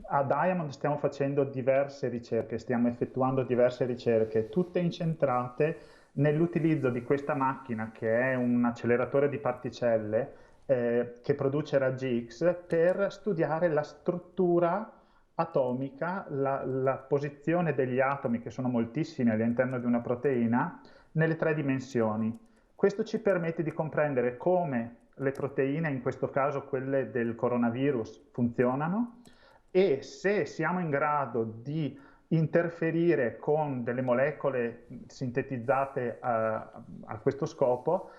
A Diamond stiamo facendo diverse ricerche, stiamo effettuando diverse ricerche, tutte incentrate nell'utilizzo di questa macchina che è un acceleratore di particelle che produce raggi X per studiare la struttura atomica, la posizione degli atomi, che sono moltissimi all'interno di una proteina, nelle tre dimensioni. Questo ci permette di comprendere come le proteine, in questo caso quelle del coronavirus, funzionano e se siamo in grado di interferire con delle molecole sintetizzate a questo scopo,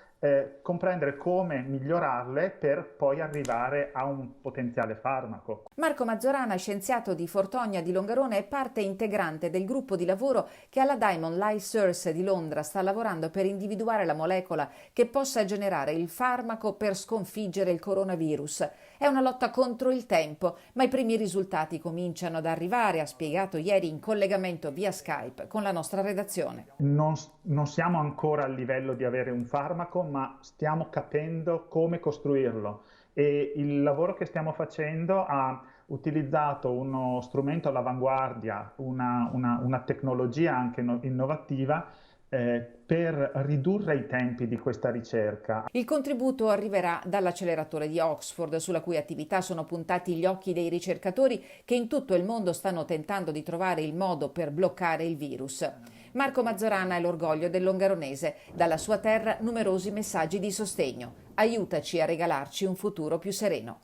comprendere come migliorarle per poi arrivare a un potenziale farmaco. Marco Mazzorana, scienziato di Fortogna di Longarone, è parte integrante del gruppo di lavoro che alla Diamond Life Source di Londra sta lavorando per individuare la molecola che possa generare il farmaco per sconfiggere il coronavirus. È una lotta contro il tempo, ma i primi risultati cominciano ad arrivare, ha spiegato ieri in collegamento via Skype con la nostra redazione. Non siamo ancora al livello di avere un farmaco, ma stiamo capendo come costruirlo e il lavoro che stiamo facendo ha utilizzato uno strumento all'avanguardia, una tecnologia anche innovativa per ridurre i tempi di questa ricerca. Il contributo arriverà dall'acceleratore di Oxford, sulla cui attività sono puntati gli occhi dei ricercatori che in tutto il mondo stanno tentando di trovare il modo per bloccare il virus. Marco Mazzorana è l'orgoglio del longaronese. Dalla sua terra numerosi messaggi di sostegno. Aiutaci a regalarci un futuro più sereno.